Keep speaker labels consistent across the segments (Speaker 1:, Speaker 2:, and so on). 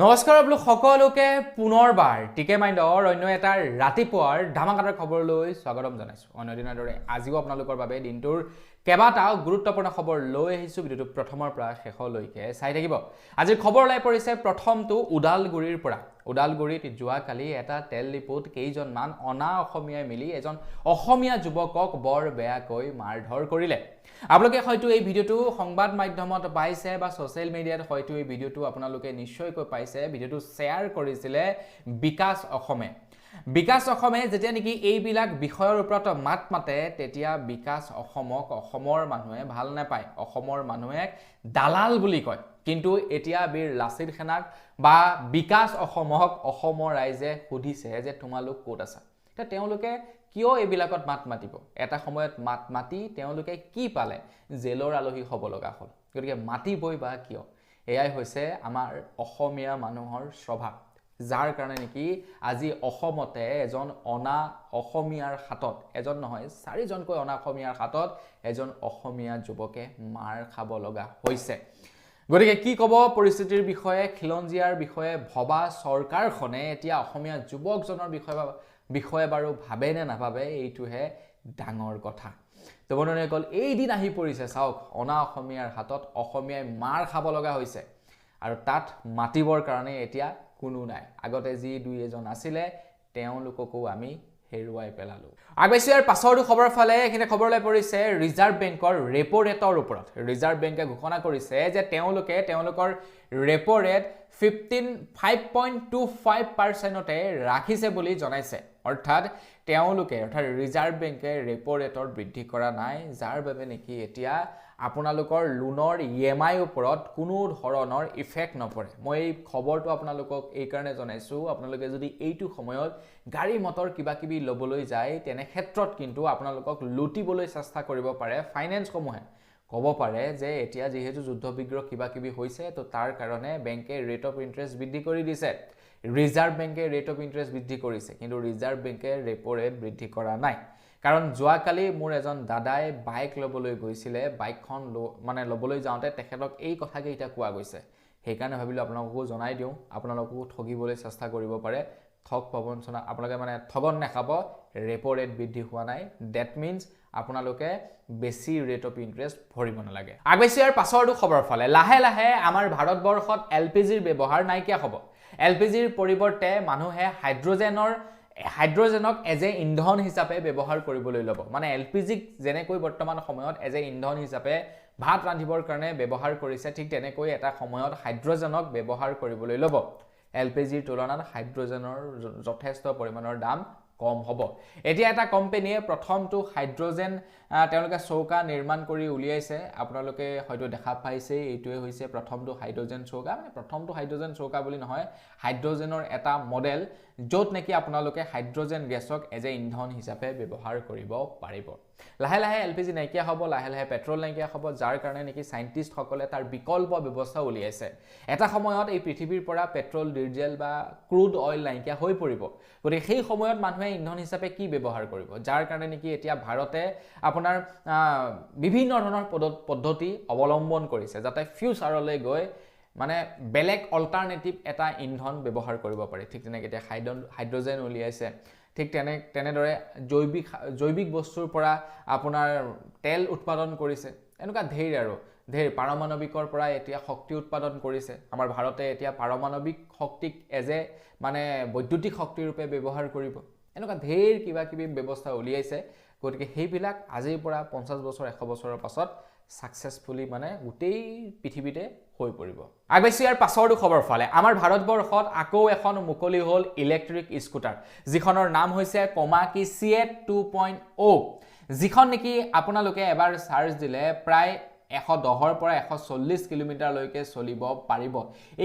Speaker 1: নমস্কাৰ আপোনালোক সকলোকে পুনৰবাৰ টিকে মাইণ্ডৰ অন্য এটা ৰাতিপুৱাৰ ধামাকাদাৰ খবৰলৈ স্বাগতম জনাইছো। অন্য দিনৰ দৰে আজিও আপোনালোকৰ বাবে দিনটোৰ কেইবাটাও গুৰুত্বপূৰ্ণ খবৰ লৈ আহিছো। ভিডিঅ'টো প্ৰথমৰ পৰা শেষলৈকে চাই থাকিব। আজিৰ খবৰ ওলাই পৰিছে প্ৰথমটো ওদালগুৰিৰ পৰা। ওদালগুৰিত যোৱাকালি এটা তেল ডিপোত কেইজনমান অনা অসমীয়াই মিলি এজন অসমীয়া যুৱকক বৰ বেয়াকৈ মাৰধৰ কৰিলে। আপোনালোকে হয়তো এই ভিডিঅ'টো সংবাদ মাধ্যমত পাইছে বা ছ'চিয়েল মিডিয়াত হয়তো এই ভিডিঅ'টো আপোনালোকে নিশ্চয়কৈ পাইছে। ভিডিঅ'টো শ্বেয়াৰ কৰিছিলে বিকাশ অসমে। বিকাশ অসমে যেতিয়া নেকি এইবিলাক বিষয়ৰ ওপৰত মাত মাতে তেতিয়া বিকাশ অসমক অসমৰ মানুহে ভাল নাপায়, অসমৰ মানুহে দালাল বুলি কয়। কিন্তু এতিয়া বীৰ লাচিত সেনাক বা বিকাশ অসমক অসমৰ ৰাইজে সুধিছে যে তোমালোক ক'ত আছা। এতিয়া তেওঁলোকে কিয় এইবিলাকত মাত মাতিব? এটা সময়ত মাত মাতি তেওঁলোকে কি পালে? জেলৰ আলহী হ'ব লগা হ'ল। গতিকে মাতিবই বা কিয়? এয়াই হৈছে আমাৰ অসমীয়া মানুহৰ স্বভাৱ, যাৰ কাৰণে নেকি আজি অসমতে এজন অনা অসমীয়াৰ হাতত, এজন নহয় চাৰিজনকৈ অনা অসমীয়াৰ হাতত এজন অসমীয়া যুৱকে মাৰ খাব লগা হৈছে। গতিকে কি ক'ব পৰিস্থিতিৰ বিষয়ে, খিলঞ্জীয়াৰ বিষয়ে ভবা চৰকাৰখনে এতিয়া অসমীয়া যুৱকজনৰ বিষয়ে বাৰু ভাবে নে নাভাবে, এইটোহে ডাঙৰ কথা। তো বন্ধুসকল, এই দিন আহি পৰিছে চাওক, অনা অসমীয়াৰ হাতত অসমীয়াই মাৰ খাব লগা হৈছে আৰু তাত মাতিবৰ কাৰণে এতিয়া কোনো নাই। আগতে যি দুই এজন আছিলে তেওঁলোককো আমি হেৰুৱাই পেলালো। আগবাইছো ইয়াৰ পাছৰটো খবৰ ফালে। এইখিনি খবৰলৈ পৰিছে ৰিজাৰ্ভ বেংকৰ ৰেপো ৰেটৰ ওপৰত। ৰিজাৰ্ভ বেংকে ঘোষণা কৰিছে যে তেওঁলোকে তেওঁলোকৰ ৰেপো ৰেট 5.25%তে ৰাখিছে বুলি জনাইছে। অৰ্থাৎ ৰিজাৰ্ভ বেংকে ৰেপো ৰেটৰ বৃদ্ধি কৰা নাই, যাৰ বাবে নেকি এতিয়া আপোনালোকৰ লোনৰ EMI ওপৰত কোনো ধৰণৰ ইফেক্ট নপৰে। মই এই খবৰটো আপোনালোকক এই কাৰণে জনাইছো, আপোনালোকে যদি এইটো সময়ত গাড়ী মটৰ কিবা কিবি ল'বলৈ যায় তেনে ক্ষেত্ৰত কিন্তু আপোনালোকক লুটিবলৈ চেষ্টা কৰিব পাৰে ফাইনেন্সসমূহে। ক'ব পাৰে যে এতিয়া যিহেতু যুদ্ধ বিগ্ৰহ কিবা কিবি হৈছে, তো তাৰ কাৰণে বেংকে ৰেট অফ ইণ্টাৰেষ্ট বৃদ্ধি কৰি দিছে। ৰিজাৰ্ভ বেংকে ৰেট অফ ইণ্টাৰেষ্ট বৃদ্ধি কৰিছে, কিন্তু ৰিজাৰ্ভ বেংকে ৰেপো ৰেট বৃদ্ধি কৰা নাই। কাৰণ যোৱাকালি মোৰ এজন দাদাই বাইক ল'বলৈ গৈছিলে, বাইকখন ল'বলৈ যাওঁতে তেখেতক এই কথাকেইটা কোৱা গৈছে। সেইকাৰণে ভাবিলোঁ আপোনালোককো জনাই দিওঁ, আপোনালোককো ঠগিবলৈ চেষ্টা কৰিব পাৰে। ঠগ প্ৰবঞ্চনা আপোনালোকে ঠগন নাখাব, ৰেপো ৰেট বৃদ্ধি হোৱা নাই। ডেট মিনছ আপোনালোকে বেছি ৰেট অফ ইণ্টাৰেষ্ট ভৰিব নালাগে। আগবাইছো ইয়াৰ পাছৰটো খবৰ ফালে। লাহে লাহে আমাৰ ভাৰতবৰ্ষত LPGৰ ব্যৱহাৰ নাইকিয়া হ'ব। LPGৰ পৰিৱৰ্তে মানুহে হাইড্ৰজেনক এজ এ ইন্ধন হিচাপে ব্যৱহাৰ কৰিবলৈ ল'ব। LPGক যেনেকৈ বৰ্তমান সময়ত এজ এ ইন্ধন হিচাপে ভাত ৰান্ধিবৰ কাৰণে ব্যৱহাৰ কৰিছে, ঠিক তেনেকৈ এটা সময়ত হাইড্ৰজেনক ব্যৱহাৰ কৰিবলৈ ল'ব। LPGৰ তুলনাত হাইড্ৰজেনৰ যথেষ্ট পৰিমাণৰ দাম কম হ'ব। এতিয়া এটা কোম্পানীয়ে প্ৰথমটো হাইড্ৰজেন তেওঁলোকে চৌকা নিৰ্মাণ কৰি উলিয়াইছে। আপোনালোকে হয়তো দেখা পাইছে, এইটোৱে হৈছে প্ৰথমটো হাইড্ৰজেন চৌকা। প্ৰথমটো হাইড্ৰজেন চৌকা বুলি নহয়, হাইড্ৰজেনৰ এটা মডেল য'ত নেকি আপোনালোকে হাইড্ৰজেন গেছক এজ এ ইন্ধন হিচাপে ব্যৱহাৰ কৰিব পাৰিব। লাহে লাহে LPG নাইকিয়া হ'ব, লাহে লাহে পেট্ৰল নাইকিয়া হ'ব, যাৰ কাৰণে নেকি চাইণ্টিষ্টসকলে তাৰ বিকল্প ব্যৱস্থা উলিয়াইছে। এটা সময়ত এই পৃথিৱীৰ পৰা পেট্ৰল, ডিজেল বা ক্ৰুড অইল নাইকিয়া হৈ পৰিব। গতিকে সেই সময়ত মানুহে ইন্ধন হিচাপে কি ব্যৱহাৰ কৰিব, যাৰ কাৰণে নেকি এতিয়া ভাৰতে আপোনাৰ বিভিন্ন ধৰণৰ পদ্ধতি অৱলম্বন কৰিছে, যাতে ফিউচাৰলৈ গৈ বেলেগ অল্টাৰনেটিভ এটা ইন্ধন ব্যৱহাৰ কৰিব পাৰে। ঠিক তেনেকৈ এতিয়া হাইড্ৰজেন উলিয়াইছে। ঠিক তেনেদৰে জৈৱিক বস্তুৰ পৰা আপোনাৰ তেল উৎপাদন কৰিছে। এনেকুৱা ঢেৰ পাৰমাণৱিকৰ পৰা এতিয়া শক্তি উৎপাদন কৰিছে। আমাৰ ভাৰতে এতিয়া পাৰমাণৱিক শক্তিক এজ এ বৈদ্যুতিক শক্তিৰ ৰূপে ব্যৱহাৰ কৰিব। এনেকুৱা ঢেৰ কিবা কিবি ব্যৱস্থা উলিয়াইছে। গতিকে সেইবিলাক আজিৰ পৰা 50 বছৰ 100 বছৰৰ পাছত ছাকচেছফুলি গোটেই পৃথিৱীতে হৈ পৰিব। আগবাইছো ইয়াৰ পাছৰটো খবৰ ফালে। আমাৰ ভাৰতবৰ্ষত আকৌ এখন মুকলি হ'ল ইলেক্ট্ৰিক স্কুটাৰ, যিখনৰ নাম হৈছে কমাকি CEAT 2.0, যিখন নেকি আপোনালোকে এবাৰ চাৰ্জ দিলে প্ৰায় 110ৰ পৰা 140 কিলোমিটাৰলৈকে চলিব পাৰিব।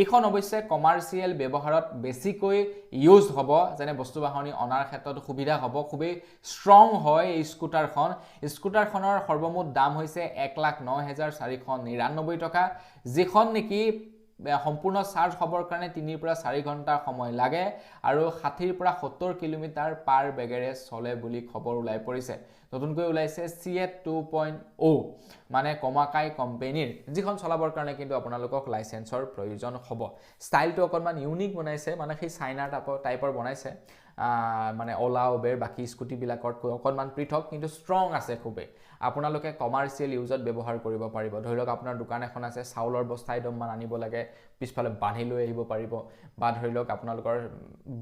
Speaker 1: এইখন অৱশ্যে কমাৰ্চিয়েল ব্যৱহাৰত বেছিকৈ ইউজ হ'ব, যেনে বস্তু বাহনি অনাৰ ক্ষেত্ৰত সুবিধা হ'ব। খুবেই ষ্ট্ৰং হয় এই স্কুটাৰখন। স্কুটাৰখনৰ সৰ্বমুঠ দাম হৈছে 1,09,499 টকা, যিখন নেকি সম্পূৰ্ণ চাৰ্জ হ'বৰ কাৰণে 3 পৰা 4 ঘণ্টাৰ সময় লাগে আৰু 60 পৰা 70 কিলোমিটাৰ পাৰ বেগেৰে চলে বুলি খবৰ ওলাই পৰিছে নতুনকৈ ওলাইছে CF 2.0 মানে কমাকাই কোম্পানীৰ যিখন চলাবৰ কাৰণে কিন্তু আপোনালোকক লাইসেন্সৰ প্ৰয়োজন হ'ব ষ্টাইলটো অকনমান ইউনিক বনাইছে মানে সেই চাইনাৰ টাইপৰ বনাইছে মানে ওলা উবেৰ বাকি স্কুটি বিলাকতকৈ অকনমান পৃথক কিন্তু ষ্ট্ৰং আছে খুবে আপোনালোকে কমাৰ্চিয়েল ইউজত ব্যৱহাৰ কৰিব পাৰিব ধৰি লওক আপোনাৰ দোকান এখন আছে চাউলৰ বস্তা একদমমান আনিব লাগে পিছফালে বান্ধি লৈ আহিব পাৰিব বা ধৰি লওক আপোনালোকৰ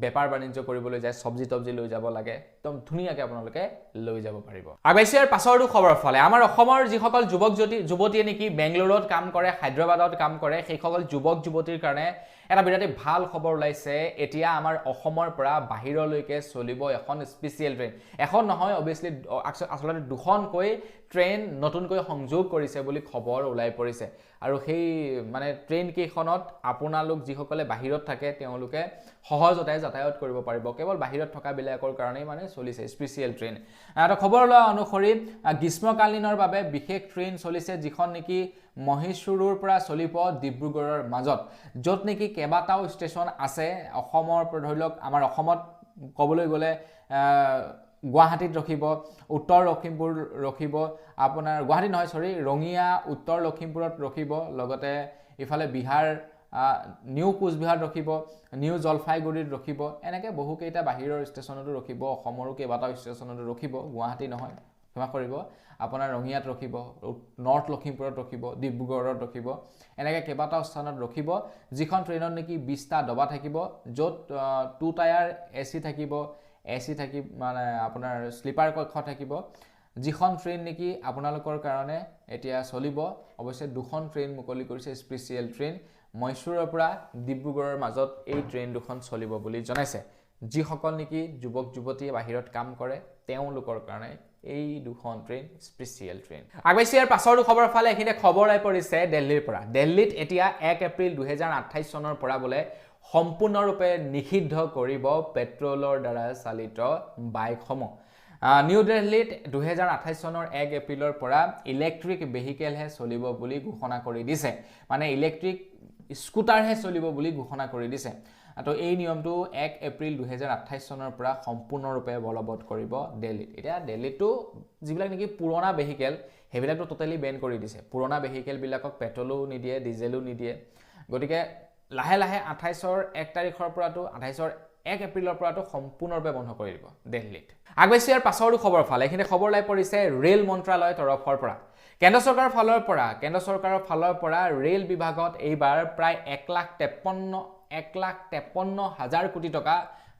Speaker 1: বেপাৰ বাণিজ্য কৰিবলৈ যায় সবজি তবজি লৈ যাব লাগে একদম ধুনীয়াকৈ আপোনালোকে লৈ যাব পাৰিব আবেচিয়াৰ পাছৰটো খবৰ ফালে আমাৰ অসমৰ যিসকল যুৱক যুৱতীয়ে নেকি বেংগলুৰুত কাম কৰে হায়দৰাবাদত কাম কৰে সেইসকল যুৱক যুৱতীৰ কাৰণে এটা বিৰাট ভাল খবৰ ওলাইছে এতিয়া আমাৰ অসমৰ পৰা বাহিৰলৈকে চলিব এখন স্পেচিয়েল ট্ৰেইন এখন নহয় অবিয়াসলি আসলে দুখনকৈ ট্ৰেইন নতুনকৈ সংযোগ কৰিছে বুলি খবৰ ওলাই পৰিছে আৰু সেই মানে ট্ৰেইন কেইখনত আপোনালোক যিসকলে বাহিৰত থাকে তেওঁলোকে সহজতে যাতায়াত কৰিব পাৰিব কেৱল বাহিৰত থকা বিলাকৰ কাৰণে মানে চলিছে স্পেচিয়েল ট্ৰেইন এটা খবৰ লোৱা অনুসৰি গ্ৰীষ্মকালীনৰ বাবে বিশেষ ট্ৰেইন চলিছে যিখন নেকি মহীশূৰৰ পৰা চলিব ডিব্ৰুগড়ৰ মাজত য'ত নেকি কেবাটাও ষ্টেচন আছে অসমৰ ধৰি লওক আমাৰ অসমত ক'বলৈ গ'লে গুৱাহাটীত ৰখিব উত্তৰ লখিমপুৰ ৰখিব আপোনাৰ গুৱাহাটী নহয় সৰি ৰঙিয়া উত্তৰ লখিমপুৰত ৰখিব লগতে ইফালে বিহাৰ নিউ কোচবিহাৰ ৰখিব নিউ জলপাইগুৰিত ৰখিব এনেকৈ বহু কেইটা বাহিৰৰ ষ্টেচনতো ৰখিব অসমৰো কেইবাটাও ষ্টেচনতো ৰখিব গুৱাহাটী নহয় ক্ষমা কৰিব আপোনাৰ ৰঙিয়াত ৰখিব নৰ্থ লখিমপুৰত ৰখিব ডিব্ৰুগড়ত ৰখিব এনেকৈ কেইবাটাও স্থানত ৰখিব যিখন ট্ৰেইনত নেকি 20টা ডবা থাকিব য'ত 2 টায়াৰ এচি থাকি মানে আপোনাৰ স্লিপাৰ কক্ষ থাকিব যিখন ট্ৰেইন নেকি আপোনালোকৰ কাৰণে এতিয়া চলিব অৱশ্যে দুখন ট্ৰেইন মুকলি কৰিছে স্পেচিয়েল ট্ৰেইন মহীশূৰৰ পৰা ডিব্ৰুগড়ৰ মাজত এই ট্ৰেইন দুখন চলিব বুলি জনাইছে যিসকল নেকি যুৱক যুৱতীয়ে বাহিৰত কাম কৰে তেওঁলোকৰ কাৰণে এই দুখন ট্ৰেইন স্পেচিয়েল ট্ৰেইন আগবাইছিয়াৰ পাছৰ খবৰ ফালে এখিনি খবৰ আই পৰিছে দিল্লীৰ পৰা দিল্লীত এতিয়া 1 এপ্ৰিল 2028 চনৰ পৰা বলে সম্পূৰ্ণৰূপে নিষিদ্ধ কৰিব পেট্ৰলৰ দ্বাৰা চালিত বাইকসমূহ নিউ দিল্লীত 2028 চনৰ 1 এপ্ৰিলৰ পৰা ইলেক্ট্ৰিক ভেহিকেলহে চলিব বুলি ঘোষণা কৰি দিছে মানে ইলেক্ট্ৰিক স্কুটাৰহে চলিব বুলি ঘোষণা কৰি দিছে তো এই নিয়মটো 1 এপ্ৰিল 2028 চনৰ পৰা সম্পূৰ্ণৰূপে বলবৎ কৰিব দিল্লীত এতিয়া দিল্লীতো যিবিলাক নেকি পুৰণা ভেহিকেল হেবিলাকটো টোটালি বেন কৰি দিছে পুৰণা ভেহিকেল বিলাকক পেট্ৰলো নিদিয়ে ডিজেলো নিদিয়ে গতিকে লাহে লাহে 28ৰ 1 তাৰিখৰ পৰাটো 28ৰ 1 এপ্ৰিলৰ পৰাটো সম্পূৰ্ণৰূপে বন্ধ কৰি দিব দিল্লীত আগবাইছিয়াৰ পাছৰটো খবৰ ফালে এখিনি খবৰ লাই পৰিছে ৰেল মন্ত্ৰালয়ৰ তৰফৰ পৰা কেন্দ্ৰ চৰকাৰৰ ফালৰ পৰা ৰেল বিভাগত এইবাৰ প্ৰায় 1,53,000 কোটি টকা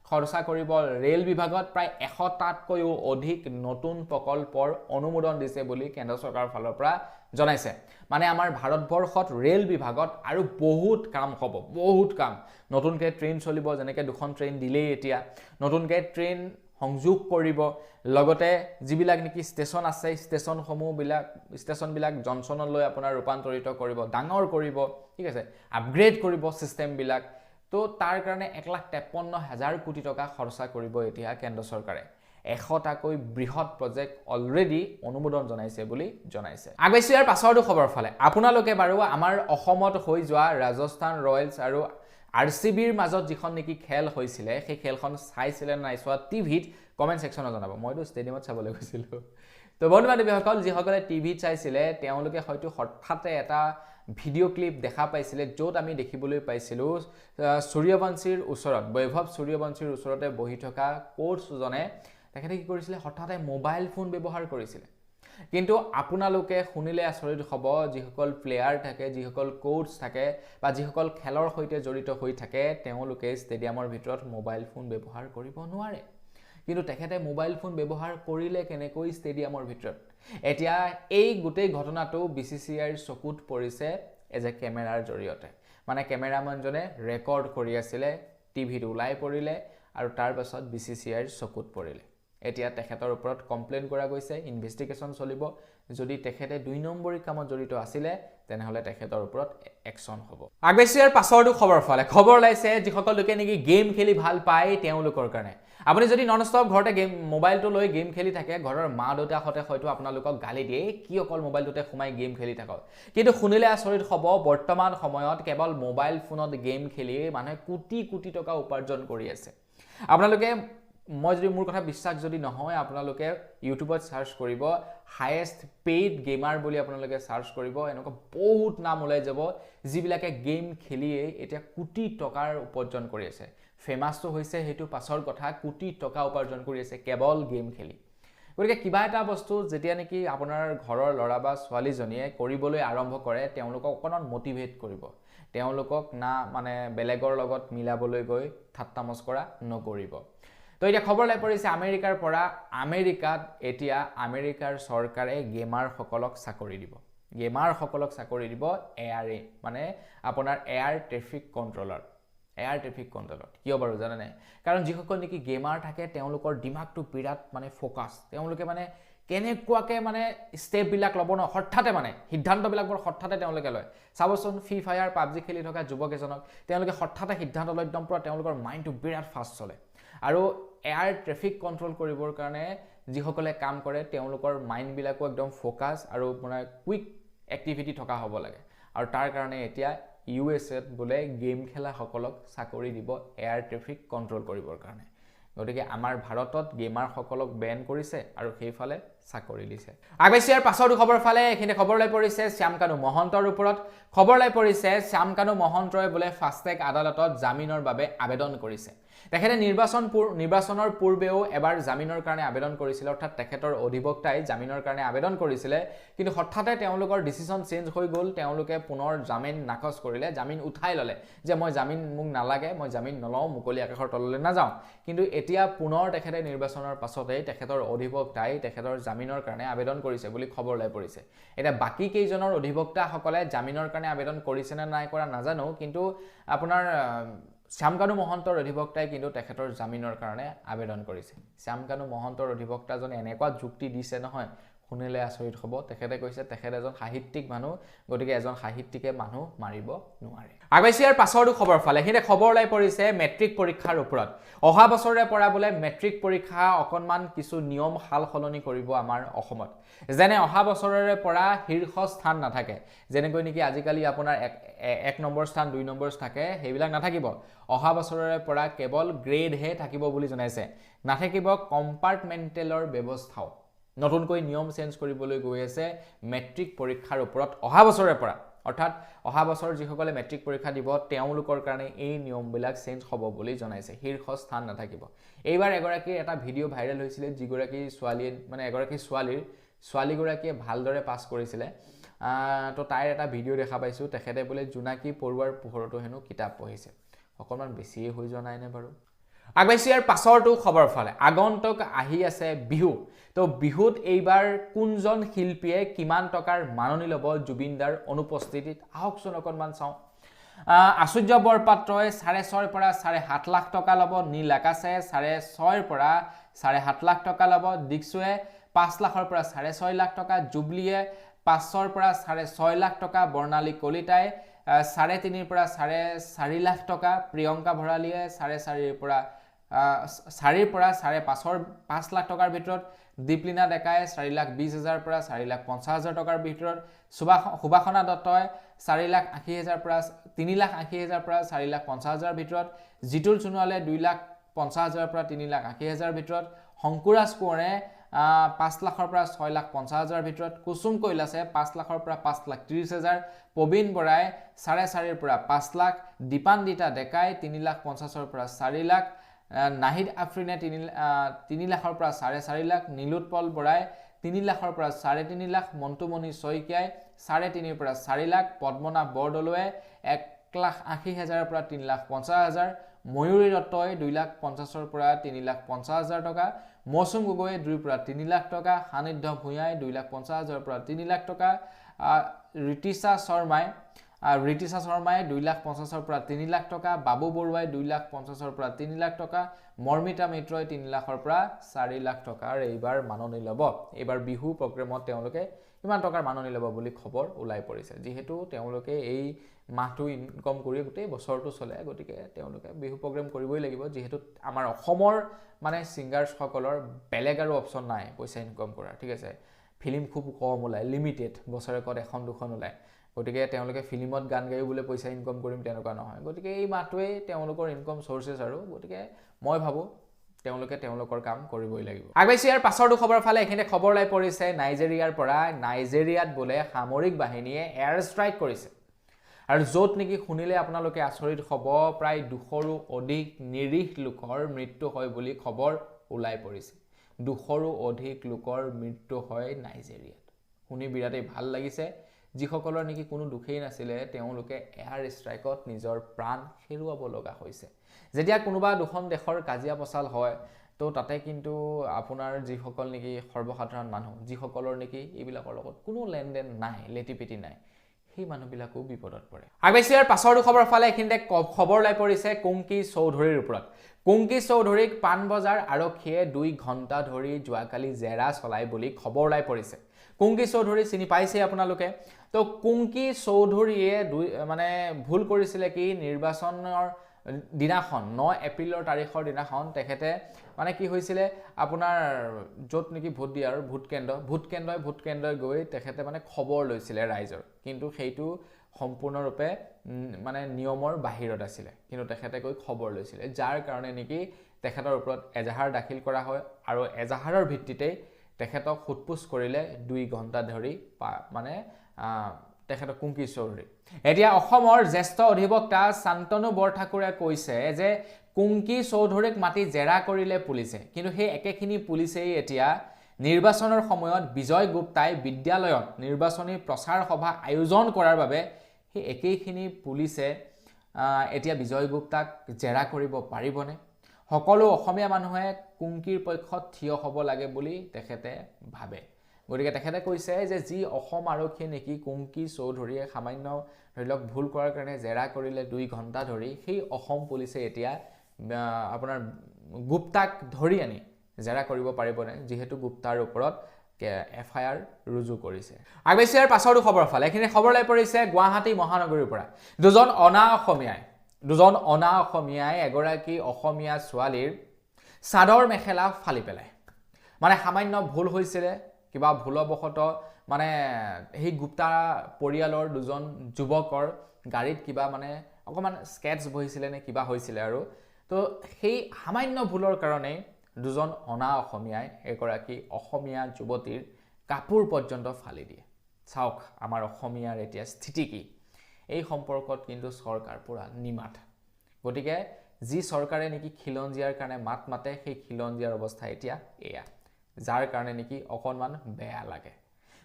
Speaker 1: খৰচা কৰিব ৰেল বিভাগত প্ৰায় 100টাতকৈও অধিক নতুন প্ৰকল্পৰ অনুমোদন দিছে বুলি কেন্দ্ৰ চৰকাৰৰ ফালৰ পৰা জনাইছে মানে আমাৰ ভাৰতবৰ্ষত ৰেল বিভাগত আৰু বহুত কাম হ'ব বহুত কাম নতুনকৈ ট্ৰেইন চলিব যেনেকৈ দুখন ট্ৰেইন দিলেই এতিয়া নতুনকৈ ট্ৰেইন সংযোগ কৰিব লগতে যিবিলাক নেকি ষ্টেচন আছে ষ্টেচনবিলাক জনচনলৈ আপোনাৰ ৰূপান্তৰিত কৰিব ডাঙৰ কৰিব ঠিক আছে আপগ্ৰেড কৰিব সিস্টেমবিলাক তো তাৰ কাৰণে 1,53,000 কোটি টকা খৰচা কৰিব এতিয়া কেন্দ্ৰ চৰকাৰে 100টাকৈ বৃহৎ প্ৰজেক্ট অলৰেডি অনুমোদন জনাইছে বুলি জনাইছে আগবাইছিয়াৰ পাছৰটো খবৰ ফালে আপোনালোকে বাৰু আমাৰ অসমত হৈ যোৱা ৰাজস্থান ৰয়েলছ আৰু RCBৰ মাজত যিখন নেকি খেল হৈছিলে সেই খেলখন চাইছিলে নাই চোৱা টিভিত কমেন্ট সেকশনত জনাব মইতো ষ্টেডিয়ামত চাবলৈ গৈছিলো তো বন্ধু-বান্ধৱীসকল যিসকলে টিভিত চাইছিলে তেওঁলোকে হয়তো হঠাতে এটা ভিডিও ক্লিপ দেখা পাইছিলে য'ত আমি দেখিবলৈ পাইছিলো সূৰ্যবংশীৰ ওচৰত বৈভৱ সূৰ্যবংশীৰ ওচৰতে বহি থকা কোচজনে তেখেতে কি কৰিছিলে হঠাতে মোবাইল ফোন ব্যৱহাৰ কৰিছিলে কিন্তু আপোনালোকে শুনিলে আচৰিত হ'ব যিসকল প্লেয়াৰ থাকে যিসকল কোচ থাকে বা যিসকল খেলৰ সৈতে জড়িত হৈ থাকে তেওঁলোকে ষ্টেডিয়ামৰ ভিতৰত মোবাইল ফোন ব্যৱহাৰ কৰিব নোৱাৰে কিন্তু তেখেতে মোবাইল ফোন ব্যৱহাৰ কৰিলে কেনেকৈ ষ্টেডিয়ামৰ ভিতৰত এতিয়া এই গোটেই ঘটনাটো BCCIৰ চকুত পৰিছে এজ এ কেমেৰাৰ জৰিয়তে মানে কেমেৰামেনজনে ৰেকৰ্ড কৰি আছিল টিভিত ওলাই পৰিলে আৰু তাৰ পাছত BCCIৰ চকুত পৰিলে এতিয়া তেখেতৰ ওপৰত কমপ্লেইন কৰা গৈছে ইনভেষ্টিগেশ্যন চলিব যদি তেখেতে 2 নম্বৰী কামত জড়িত আছিলে তেনেহলে তেখেতৰ ওপৰত একচন হ'ব আগবেছিয়াৰ পাছৰটো খবৰ ফালে খবৰ লাইছে যিসকল লোকে নেকি গেম খেলি ভাল পায় তেওঁলোকৰ কাৰণে আপুনি যদি নন ষ্টপ ঘৰতে গেম মোবাইলটো লৈ গেম খেলি থাকে ঘৰৰ মা দেউতাহঁতে হয়তো আপোনালোকক গালি দিয়ে কি অকল মোবাইলটোতে সোমাই গেম খেলি থাকক কিন্তু শুনিলে আচৰিত হ'ব বৰ্তমান সময়ত কেৱল মোবাইল ফোনত গেম খেলি মানুহে কোটি কোটি টকা উপাৰ্জন কৰি আছে আপোনালোকে মই যদি মোৰ কথা বিশ্বাস যদি নহয় আপোনালোকে ইউটিউবত সাৰ্চ কৰিব হাইয়েষ্ট পেইড গেমাৰ বুলি আপোনালোকে সাৰ্চ কৰিব এনেকুৱা বহুত নাম ওলাই যাব যিবিলাকে গেম খেলিয়ে এতিয়া কোটি টকাৰ উপাৰ্জন কৰি আছে ফেমাছটো হৈছে হেতু পাছৰ কথা কোটি টকা উপাৰ্জন কৰি আছে কেৱল গেম খেলি গতিকে কিবা এটা বস্তু যেতিয়া নেকি আপোনাৰ ঘৰৰ ল'ৰা বা ছোৱালীজনীয়ে কৰিবলৈ আৰম্ভ কৰে তেওঁলোকক অকণমান মোটিভেট কৰিব তেওঁলোকক না মানে বেলেগৰ লগত মিলাবলৈ গৈ ঠাট্টা মস্কৰা নকৰিব তো এতিয়া খবৰ লাই পৰিছে আমেৰিকাৰ পৰা আমেৰিকাত এতিয়া আমেৰিকাৰ চৰকাৰে গেমাৰসকলক চাকৰি দিব গেমাৰসকলক চাকৰি দিব এআৰএ মানে আপোনাৰ air traffic controller air traffic controller কিয় বাৰু জানে নাই কাৰণ যিসকল নেকি গেমাৰ থাকে তেওঁলোকৰ দিমাগটো বিৰাট মানে ফোকাস তেওঁলোকে মানে কেনেকুৱাকে মানে স্টেপ বিলাক ল'ব ন হঠাতে মানে সিদ্ধান্তবিলাক বৰ হঠাতে তেওঁলোকে লয় চাবচোন ফ্ৰী ফায়াৰ পাবজি খেলি থকা যুৱক এজনক তেওঁলোকে হঠাতে সিদ্ধান্ত লয় একদম পুৰা তেওঁলোকৰ মাইণ্ডটো বিৰাট ফাষ্ট চলে আৰু এয়াৰ ট্ৰেফিক কন্ট্ৰল কৰিবৰ কাৰণে যিসকলে কাম কৰে তেওঁলোকৰ মাইণ্ডবিলাকো একদম ফোকাস আৰু মানে কুইক এক্টিভিটি থকা হ'ব লাগে আৰু তাৰ কাৰণে এতিয়া ইউএছত বোলে গেম খেলা সকলক চাকৰি দিব এয়াৰ ট্ৰেফিক কন্ট্ৰল কৰিবৰ কাৰণে গতিকে আমাৰ ভাৰতত গেমাৰ সকলক বেন কৰিছে আৰু সেইফালে চাকৰি দিছে আগবেছিয়াৰ পাছৰ খবৰ ফালে এখিনি খবৰ লাই পৰিছে শ্যামকানু মহন্তৰ ওপৰত খবৰ লাই পৰিছে শ্যামকানু মহন্তই বোলে ফাষ্টেগ আদালতত জামিনৰ বাবে আবেদন কৰিছে তেখেতে নিৰ্বাচনৰ পূৰ্বেও এবাৰ জামিনৰ কাৰণে আবেদন কৰিছিল অৰ্থাৎ তেখেতৰ অধিবক্তাই জামিনৰ কাৰণে আবেদন কৰিছিল কিন্তু হঠাতে তেওঁলোকৰ ডিসিশন চেঞ্জ হৈ গ'ল তেওঁলোকে পুনৰ জামিন নাকচ কৰিলে জামিন উঠাই ললে যে মই জামিন মোক নালাগে মই জামিন নলওঁ মুকলি আকাশৰ তললৈ নাযাওঁ কিন্তু এতিয়া পুনৰ তেখেতে নিৰ্বাচনৰ পাছতেই তেখেতৰ অধিবক্তাই তেখেতৰ জামিনৰ কাৰণে আবেদন কৰিছে বুলি খবৰ লাই পৰিছে এটা বাকি কেইজনৰ অধিবক্তাসকলে জামিনৰ কাৰণে আবেদন কৰিছে নে নাই কৰা নাজানো কিন্তু আপোনাৰ শ্যামকানু মহন্তৰ অধিবক্তাই কিন্তু তেখেতৰ জামিনৰ কাৰণে আবেদন কৰিছে শ্যামকানু মহন্তৰ অধিবক্তাজনে এনেকুৱা যুক্তি দিছে নহয় শুনিলে আচৰিত হ'ব তেখেতে কৈছে তেখেত এজন সাহিত্যিক মানুহ গতিকে এজন সাহিত্যিকে মানুহ মাৰিব নোৱাৰে আগবেছিয়াৰ পাছৰটো খবৰ ফালে হেনে খবৰ লাই পৰিছে মেট্ৰিক পৰীক্ষাৰ ওপৰত অহা বছৰৰে পৰা বোলে মেট্ৰিক পৰীক্ষা অকনমান কিছু নিয়ম হাল সলনি কৰিব আমাৰ অসমত যেনে অহা বছৰৰে পৰা শীৰ্ষ স্থান নাথাকে যেনেকৈ নেকি আজিকালি আপোনাৰ 1 নম্বৰ স্থান 2 নম্বৰ থাকে সেইবিলাক নাথাকিব অহা বছৰৰে পৰা কেৱল গ্ৰেড হে থাকিব বুলি জনাইছে নাথাকিব কম্পাৰ্টমেন্টেলৰ ব্যৱস্থাও নতুনকৈ নিয়ম চেঞ্জ কৰিবলৈ গৈ আছে মেট্ৰিক পৰীক্ষাৰ ওপৰত অহা বছৰৰ পৰা অৰ্থাৎ অহা বছৰ যিসকলে মেট্ৰিক পৰীক্ষা দিব তেওঁলোকৰ কাৰণে এই নিয়মবিলাক চেঞ্জ হ'ব বুলি জনাইছে শীৰ্ষ স্থান নাথাকিব এইবাৰ এগৰাকী এটা ভিডিঅ' ভাইৰেল হৈছিল যিগৰাকী ছোৱালী মানে এগৰাকী ছোৱালীগৰাকীয়ে ভালদৰে পাছ কৰিছিলে তো তাইৰ এটা ভিডিঅ' দেখা পাইছো তেখেতে বোলে জোনাকী পৰুৱাৰ পোহৰতো হেনো কিতাপ পঢ়িছে অকমান বেছিয়ে হৈ যোৱা নাই নে বাৰু আগবেছিয়াৰ পাছৰটো খবৰ ফালে আগন্তুক আহি আছে বিহু তো বিহুত এইবাৰ কোনজন শিল্পীয়ে কিমান টকাৰ মাননি ল'ব জুবিনদাৰ অনুপস্থিতিত আহকচোন অকনমান চাওঁ আশুৰ্য বৰপাত্ৰই 6.5 পৰা 7.5 লাখ টকা ল'ব নীল আকাশে 6.5 পৰা 7.5 লাখ টকা ল'ব দীক্ষুৱে 5 লাখৰ পৰা 6.5 লাখ টকা জুবলিয়ে 500 পৰা 6.5 লাখ টকা বৰ্ণালী কলিতাই 3.5 পৰা 4.5 লাখ টকা প্ৰিয়ংকা ভৰালীয়ে 4.5 পৰা 4 পৰা 5.5 লাখ টকাৰ ভিতৰত দীপলিনা ডেকাই 4,20,000 পৰা 4,50,000 টকাৰ ভিতৰত সুবাসনা দত্তই 4,80,000 পৰা 3,80,000 পৰা 4,50,000 ভিতৰত জিতুল সোণোৱালে 2,50,000 পৰা 3,80,000 ভিতৰত শংকুৰাজ কোঁৱৰে 5 লাখৰ পৰা 6,50,000 ভিতৰত কুসুম কৈলাসে 5 লাখৰ পৰা 5,30,000 প্ৰবীণ বৰাই 4.5 পৰা 5 লাখ দীপান্দিতা ডেকাই 3,50,000 পৰা 4 লাখ নাহিদ আফৰিনে 3 লাখৰ পৰা 4.5 লাখ নীলোৎপল বৰাই 3 লাখৰ পৰা 3.5 লাখ মন্তুমণি শইকীয়াই 3.5 পৰা 4 লাখ পদ্মনাভ বৰদলৈয়ে 1,80,000 পৰা 3,50,000 ময়ূৰী দত্তই 2,50,000 পৰা 3,50,000 টকা মৌচুম গগৈয়ে 2 পৰা 3 লাখ টকা সানিধ্য ভূঞাই 2,50,000 পৰা 3 লাখ টকা ৰিতিশা শৰ্মাই ঋতিশা শৰ্মাই 2,50,000 পৰা 3 লাখ টকা, বাবু বৰুৱাই 2,50,000 পৰা 3 লাখ টকা, মৰ্মিতা মিত্ৰই 3 লাখৰ পৰা 4 লাখ টকাৰ এইবাৰ মাননি ল'ব। এইবাৰ বিহু প্ৰগ্ৰেমত তেওঁলোকে ইমান টকাৰ মাননি ল'ব বুলি খবৰ ওলাই পৰিছে। যিহেতু তেওঁলোকে এই মাহটো ইনকম কৰি গোটেই বছৰটো চলে, গতিকে তেওঁলোকে বিহু প্ৰগ্ৰেম কৰিবই লাগিব। যিহেতু আমাৰ অসমৰ মানে ছিংগাৰ্ছসকলৰ বেলেগ আৰু অপশ্যন নাই পইচা ইনকম কৰা, ঠিক আছে। ফিল্ম খুব কম ওলায়, লিমিটেড, বছৰেকত 1-2খন ওলায়। গতিকে তেওঁলোকে ফিল্মত গান গায়ো বোলে পইচা ইনকম কৰিম তেনেকুৱা নহয়। গতিকে এই মাহটোৱেই তেওঁলোকৰ ইনকম চ'ৰ্চেছ আৰু গতিকে মই ভাবোঁ তেওঁলোকে তেওঁলোকৰ কাম কৰিবই লাগিব। আগবাইছোঁ ইয়াৰ পাছৰটো খবৰ ফালে। এইখিনিতে খবৰ ওলাই পৰিছে নাইজেৰিয়াৰ পৰা। নাইজেৰিয়াত বোলে সামৰিক বাহিনীয়ে এয়াৰ ষ্ট্ৰাইক কৰিছে আৰু য'ত নেকি শুনিলে আপোনালোকে আচৰিত হ'ব, প্ৰায় 200ৰো অধিক নিৰীহ লোকৰ মৃত্যু হয় বুলি খবৰ ওলাই পৰিছে। 200ৰো অধিক লোকৰ মৃত্যু হয় নাইজেৰিয়াত। শুনি বিৰাটেই ভাল লাগিছে। যিসকলৰ নেকি কোনো দুখেই নাছিলে তেওঁলোকে এয়াৰ ষ্ট্ৰাইকত নিজৰ প্ৰাণ হেৰুৱাব লগা হৈছে। যেতিয়া কোনোবা দুখন দেশৰ কাজিয়া পচাল হয় তো তাতে কিন্তু আপোনাৰ যিসকল নেকি সৰ্বসাধাৰণ মানুহ, যিসকলৰ নেকি এইবিলাকৰ লগত কোনো লেনদেন নাই, লেটিপেটি নাই, সেই মানুহবিলাকো বিপদত পৰে। আগবাইছোঁ ইয়াৰ পাছৰটো খবৰ ফালে। এইখিনিতে খবৰ ওলাই পৰিছে কুংকি চৌধুৰীৰ ওপৰত। কুংকি চৌধুৰীক পাণবজাৰ আৰক্ষীয়ে 2 ঘণ্টা ধৰি যোৱাকালি জেৰা চলাই বুলি খবৰ ওলাই পৰিছে। কুংকি চৌধুৰী চিনি পাইছে আপোনালোকে। তো কুংকি চৌধুৰীয়ে মানে ভুল কৰিছিলে কি, নিৰ্বাচনৰ দিনাখন 9 এপ্ৰিলৰ তাৰিখৰ দিনাখন তেখেতে মানে কি হৈছিলে, আপোনাৰ য'ত নেকি ভোট দিয়ে আৰু ভোটকেন্দ্ৰই গৈ তেখেতে মানে খবৰ লৈছিলে ৰাইজৰ, কিন্তু সেইটো সম্পূৰ্ণৰূপে মানে নিয়মৰ বাহিৰত আছিলে। কিন্তু তেখেতে গৈ খবৰ লৈছিলে, যাৰ কাৰণে নেকি তেখেতৰ ওপৰত এজাহাৰ দাখিল কৰা হয় আৰু এজাহাৰৰ ভিত্তিতেই তেখেতক সোধপোছ কৰিলে 2 ঘণ্টা ধৰি মানে তেখেতক কুংকি চৌধুৰী। এতিয়া অসমৰ জ্যেষ্ঠ অধিবক্তা শান্তনু বৰঠাকুৰে কৈছে যে কুংকি চৌধুৰীক মাতি জেৰা কৰিলে পুলিচে, কিন্তু সেই একেখিনি পুলিচেই এতিয়া নিৰ্বাচনৰ সময়ত বিজয় গুপ্তাই বিদ্যালয়ত নিৰ্বাচনী প্ৰচাৰ সভা আয়োজন কৰাৰ বাবে সেই একেইখিনি পুলিচে এতিয়া বিজয় গুপ্তাক জেৰা কৰিব পাৰিবনে? সকলো অসমীয়া মানুহে কুংকিৰ পক্ষত থিয় হ'ব লাগে বুলি তেখেতে ভাবে। গতিকে তেখেতে কৈছে যে যি অসম আৰক্ষীয়ে নেকি কুংকি চৌধুৰীয়ে সামান্য ধৰি লওক ভুল কৰাৰ কাৰণে জেৰা কৰিলে 2 ঘণ্টা ধৰি, সেই অসম পুলিচে এতিয়া আপোনাৰ গুপ্তাক ধৰি আনি জেৰা কৰিব পাৰিবনে, যিহেতু গুপ্তাৰ ওপৰত FIR ৰুজু কৰিছে। আগবাইছোঁ ইয়াৰ পাছৰটো খবৰ ফালে। এইখিনি খবৰ ওলাই পৰিছে গুৱাহাটী মহানগৰীৰ পৰা। দুজন অনা অসমীয়াই এগৰাকী অসমীয়া ছোৱালীৰ চাদৰ মেখেলা ফালি পেলায়। মানে সামান্য ভুল হৈছিলে, কিবা ভুলবশতঃ মানে সেই গুপ্তা পৰিয়ালৰ 2জন যুৱকৰ গাড়ীত কিবা মানে অকণমান স্কেটছ বহিছিলে নে কিবা হৈছিলে আৰু তো সেই সামান্য ভুলৰ কাৰণে 2জন অনা অসমীয়াই এগৰাকী অসমীয়া যুৱতীৰ কাপোৰ পৰ্যন্ত ফালি দিয়ে। চাওক আমাৰ অসমীয়াৰ এতিয়া স্থিতি কি। এই সম্পৰ্কত কিন্তু চৰকাৰ পুৰা নিমাত। গতিকে যি চৰকাৰে নেকি খিলঞ্জীয়াৰ কাৰণে মাত মাতে, সেই খিলঞ্জীয়াৰ অৱস্থা এতিয়া এয়া, যাৰ কাৰণে নেকি অকণমান বেয়া লাগে।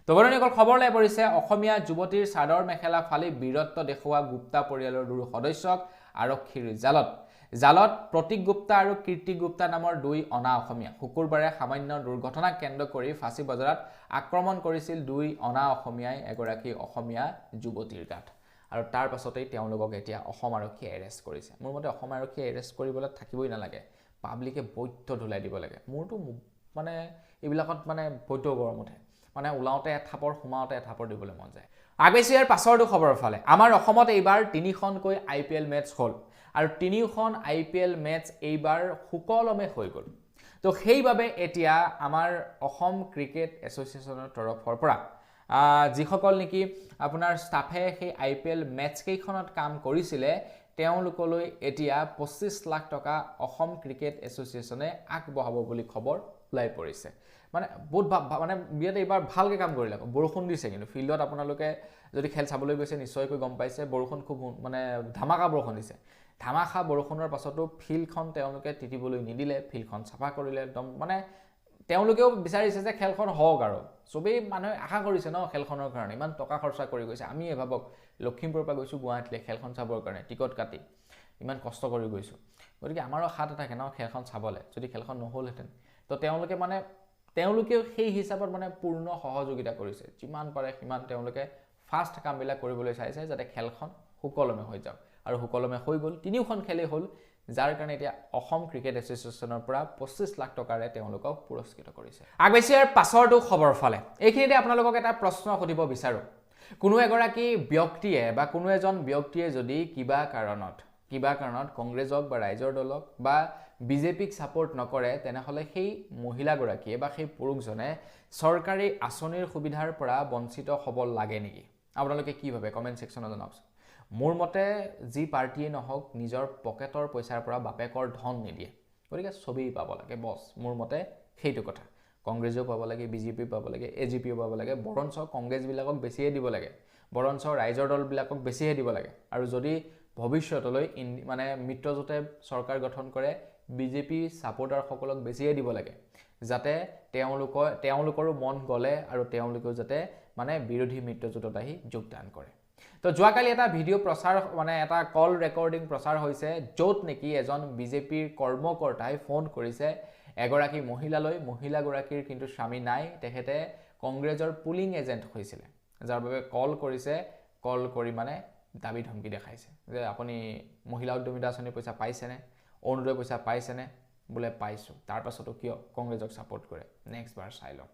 Speaker 1: তো বন্ধুসকল খবৰ ওলাই পৰিছে অসমীয়া যুৱতীৰ চাদৰ মেখেলা ফালি বীৰত্ব দেখুওৱা গুপ্তা পৰিয়ালৰ 2 সদস্যক আৰক্ষীৰ জালত প্ৰতীক গুপ্তা আৰু কীৰ্তি গুপ্তা নামৰ 2 অনা অসমীয়া শুকুৰবাৰে সামান্য দুৰ্ঘটনাক কেন্দ্ৰ কৰি ফাঁচী বজাৰত আক্ৰমণ কৰিছিল 2 অনা অসমীয়াই এগৰাকী অসমীয়া যুৱতীৰ গাত। আৰু তাৰ পাছতেই তেওঁলোকক এতিয়া অসম আৰক্ষীয়ে এৰেষ্ট কৰিছে। মোৰ মতে অসম আৰক্ষীয়ে এৰেষ্ট কৰিবলৈ থাকিবই নালাগে, পাব্লিকে বৈদ্য ধুলাই দিব লাগে। মোৰতো মানে এইবিলাকত মানে বৈদ্য গৰম উঠে, মানে ওলাওঁতে এথাপৰ সোমাওঁতে এথাপৰ দিবলৈ মন যায়। আগবাইছোঁ ইয়াৰ পাছৰটো খবৰৰ ফালে। আমাৰ অসমত এইবাৰ 3খনকৈ IPL মেটচ হ'ল আৰু 3খন IPL মেটচ এইবাৰ সুকলমে হৈ গ'ল। তো সেইবাবে এতিয়া আমাৰ অসম ক্ৰিকেট এছ'চিয়েশ্যনৰ তৰফৰ পৰা যিসকল নেকি আপোনাৰ ষ্টাফে সেই IPL মেটচ কেইখনত কাম কৰিছিলে তেওঁলোকলৈ এতিয়া 25 লাখ টকা অসম ক্ৰিকেট এছ'চিয়েশ্যনে আগবঢ়াব বুলি খবৰ ওলাই পৰিছে। মানে বহুত মানে বিৰাট এইবাৰ ভালকৈ কাম কৰিলে। বৰষুণ দিছে, কিন্তু ফিল্ডত আপোনালোকে যদি খেল চাবলৈ গৈছে নিশ্চয়কৈ গম পাইছে বৰষুণ খুব মানে ধামাকা বৰষুণ দিছে। ধামাকা বৰষুণৰ পাছতো ফিল্ডখন তেওঁলোকে তিতিবলৈ নিদিলে, ফিল্ডখন চাফা কৰিলে একদম। মানে তেওঁলোকেও বিচাৰিছে যে খেলখন হওক আৰু চবেই মানুহে আশা কৰিছে ন খেলখনৰ কাৰণে, ইমান টকা খৰচা কৰি গৈছে। আমি ভাবক লখিমপুৰৰ পৰা গৈছোঁ গুৱাহাটীলৈ খেলখন চাবৰ কাৰণে, টিকট কাটি ইমান কষ্ট কৰি গৈছোঁ। গতিকে আমাৰো হাত থাকে ন খেলখন চাবলৈ, যদি খেলখন নহ'লহেঁতেন। তো তেওঁলোকেও সেই হিচাপত মানে পূৰ্ণ সহযোগিতা কৰিছে, যিমান পাৰে সিমান তেওঁলোকে ফাষ্ট কামবিলাক কৰিবলৈ চাইছে যাতে খেলখন সুকলমে হৈ যাওক আৰু সুকলমে হৈ গ'ল তিনিওখন খেলেই হ'ল যাৰ কাৰণে এতিয়া অসম ক্ৰিকেট এছ'চিয়েশ্যনৰ পৰা 25 লাখ টকাৰে তেওঁলোকক পুৰস্কৃত কৰিছে আগবাইছি ইয়াৰ পাছৰটো খবৰ ফালে এইখিনিতে আপোনালোকক এটা প্ৰশ্ন সুধিব বিচাৰোঁ কোনো এগৰাকী ব্যক্তিয়ে বা কোনো এজন ব্যক্তিয়ে যদি কিবা কাৰণত কংগ্ৰেছক বা ৰাইজৰ দলক বা বিজেপিক ছাপোৰ্ট নকৰে তেনেহ'লে সেই মহিলাগৰাকীয়ে বা সেই পুৰুষজনে চৰকাৰী আঁচনিৰ সুবিধাৰ পৰা বঞ্চিত হ'ব লাগে নেকি আপোনালোকে কি ভাবে কমেণ্ট ছেকশ্যনত জনাওকচোন মোৰ মতে যি পাৰ্টিয়ে নহওক নিজৰ পকেটৰ পইচাৰ পৰা বাপেকৰ ধন নিদিয়ে গতিকে ছবি পাব লাগে বছ মোৰ মতে সেইটো কথা কংগ্ৰেছেও পাব লাগে বিজেপিও পাব লাগে এজিপিও পাব লাগে বৰঞ্চ কংগ্ৰেছবিলাকক বেছিয়ে দিব লাগে বৰঞ্চ ৰাইজৰ দলবিলাকক বেছিহে দিব লাগে আৰু যদি ভৱিষ্যতলৈ মানে মিত্ৰজোঁটে চৰকাৰ গঠন কৰে বিজেপি ছাপোৰ্টাৰসকলক বেছিয়ে দিব লাগে যাতে তেওঁলোকৰো মন গ'লে আৰু তেওঁলোকেও যাতে মানে বিৰোধী মিত্ৰজোঁটত আহি যোগদান কৰে তো যোৱাকালি এটা ভিডিঅ' প্ৰচাৰ মানে এটা কল ৰেকৰ্ডিং প্ৰচাৰ হৈছে য'ত নেকি এজন বিজেপিৰ কৰ্মকৰ্তাই ফোন কৰিছে এগৰাকী মহিলাগৰাকীৰ কিন্তু স্বামী নাই তেখেতে কংগ্ৰেছৰ পুলিং এজেণ্ট হৈছিলে যাৰ বাবে কল কৰি মানে দাবী ধমকি দেখাইছে যে আপুনি মহিলা উদ্যমিতা আঁচনিৰ পইচা পাইছেনে অৰুণোদয় পইচা পাইছেনে বোলে পাইছোঁ তাৰ পাছতো কিয় কংগ্ৰেছক ছাপোৰ্ট কৰে নেক্সট বাৰ চাই লওক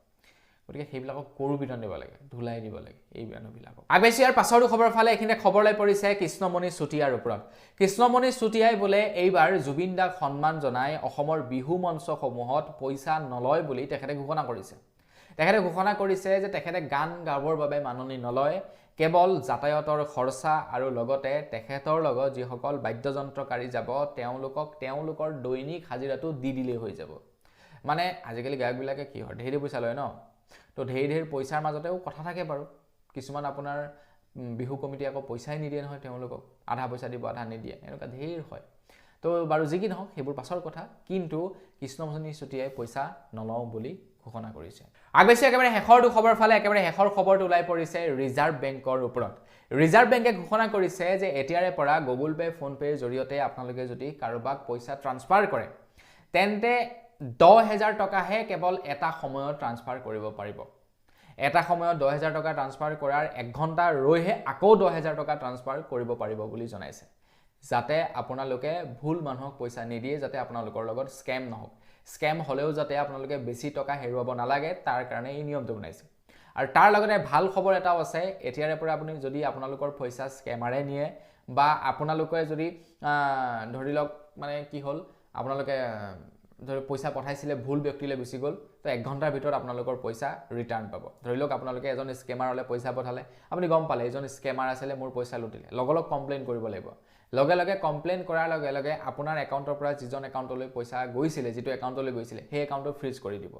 Speaker 1: গতিকে সেইবিলাকক কৰু বিতৰণ দিব লাগে ধুলাই দিব লাগে এই মানুহবিলাকক আগবাইছি ইয়াৰ পাছৰটো খবৰ ফালে এইখিনিতে খবৰ লৈ পৰিছে কৃষ্ণমণি চুতীয়াৰ ওপৰত কৃষ্ণমণি চুতীয়াই বোলে এইবাৰ জুবিন দাক সন্মান জনাই অসমৰ বিহু মঞ্চসমূহত পইচা নলয় বুলি তেখেতে ঘোষণা কৰিছে যে তেখেতে গান গাবৰ বাবে মাননি নলয় কেৱল যাতায়াতৰ খৰচা আৰু লগতে তেখেতৰ লগত যিসকল বাদ্যযন্ত্ৰকাৰী যাব তেওঁলোকৰ দৈনিক হাজিৰাটো দি দিলেই হৈ যাব মানে আজিকালি গায়কবিলাকে কি হয় ঢেৰ পইচা লয় ন তো ঢেৰ পইচাৰ মাজতেও কথা থাকে বাৰু কিছুমান আপোনাৰ বিহু কমিটি আকৌ পইচাই নিদিয়ে নহয় তেওঁলোকক আধা পইচা দিব আধা নিদিয়ে এনেকুৱা ঢেৰ হয় তো বাৰু যি কি নহওক সেইবোৰ পাছৰ কথা কিন্তু কৃষ্ণমণি চুতীয়াই পইচা নলওঁ বুলি ঘোষণা কৰিছে আগবাইছি একেবাৰে শেষৰটো খবৰ ফালে একেবাৰে শেষৰ খবৰটো ওলাই পৰিছে ৰিজাৰ্ভ বেংকৰ ওপৰত ৰিজাৰ্ভ বেংকে ঘোষণা কৰিছে যে এতিয়াৰে পৰা গুগল পে ফোন পেৰ জৰিয়তে আপোনালোকে যদি কাৰোবাক পইচা ট্ৰান্সফাৰ কৰে তেন্তে 10,000 টকাহে কেৱল এটা সময়ত ট্ৰান্সফাৰ কৰিব পাৰিব এটা সময়ত 10,000 টকা ট্ৰান্সফাৰ কৰাৰ 1 ঘণ্টা ৰৈহে আকৌ 10,000 টকা ট্ৰান্সফাৰ কৰিব পাৰিব বুলি জনাইছে যাতে আপোনালোকে ভুল মানুহক পইচা নিদিয়ে যাতে আপোনালোকৰ লগত স্কেম হ'লেও যাতে আপোনালোকে বেছি টকা হেৰুৱাব নালাগে তাৰ কাৰণে এই নিয়মটো বনাইছে আৰু তাৰ লগতে ভাল খবৰ এটাও আছে এতিয়াৰে পৰা আপুনি যদি আপোনালোকৰ পইচা স্কেমাৰে নিয়ে বা আপোনালোকে যদি ধৰি লওক মানে কি হ'ল আপোনালোকে ধৰি পইচা পঠাইছিলে ভুল ব্যক্তিলৈ গুচি গ'ল তো 1 ঘণ্টাৰ ভিতৰত আপোনালোকৰ পইচা ৰিটাৰ্ণ পাব ধৰি লওক আপোনালোকে এজন স্কেমাৰলৈ পইচা পঠালে আপুনি গম পালে এজন স্কেমাৰ আছিলে মোৰ পইচা লুটিলে লগে কমপ্লেইন কৰিব লাগিব লগে কমপ্লেইন কৰাৰ লগে আপোনাৰ একাউণ্টৰ পৰা যিজন একাউণ্টলৈ পইচা গৈছিলে যিটো একাউণ্টলৈ গৈছিলে সেই একাউণ্টটো ফ্ৰিজ কৰি দিব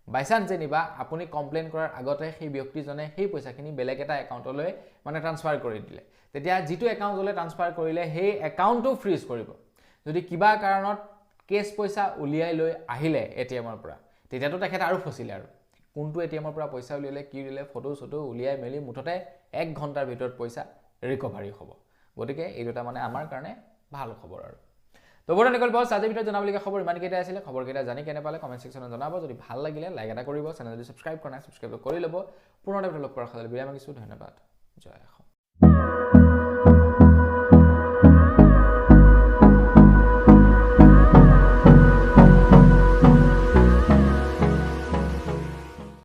Speaker 1: বাইচান্স যেনিবা আপুনি কমপ্লেইন কৰাৰ আগতে সেই ব্যক্তিজনে সেই পইচাখিনি বেলেগ এটা একাউণ্টলৈ মানে ট্ৰান্সফাৰ কৰি দিলে তেতিয়া যিটো একাউণ্টলৈ ট্ৰান্সফাৰ কৰিলে সেই একাউণ্টটো ফ্ৰিজ কৰিব যদি কিবা কাৰণত কেছ পইচা উলিয়াই লৈ আহিলে এটিএমৰ পৰা তেতিয়াতো তেখেতে আৰু ফচিলে আৰু কোনটো এটিএমৰ পৰা পইচা উলিয়ালে কি উলিয়ালে ফটো উলিয়াই মেলি মুঠতে 1 ঘণ্টাৰ ভিতৰত পইচা ৰিকভাৰী হ'ব গতিকে এই দুটা মানে আমাৰ কাৰণে ভাল খবৰ আৰু তো বড় নিকল বস আজিৰ ভিডিঅ'ত জনাবলগীয়া খবৰ ইমানকেইটা আছিলে খবৰকেইটা জানি কেনে পালে কমেণ্ট ছেকশ্যনত জনাব যদি ভাল লাগিলে লাইক এটা কৰিব চেনেলটো ছাবস্ক্ৰাইব কৰা নাই ছাবস্ক্ৰাইব কৰি ল'ব পুনৰ এটা লগ পোৱাৰ খালি বিৰাম মাগিছোঁ ধন্যবাদ জয় অসম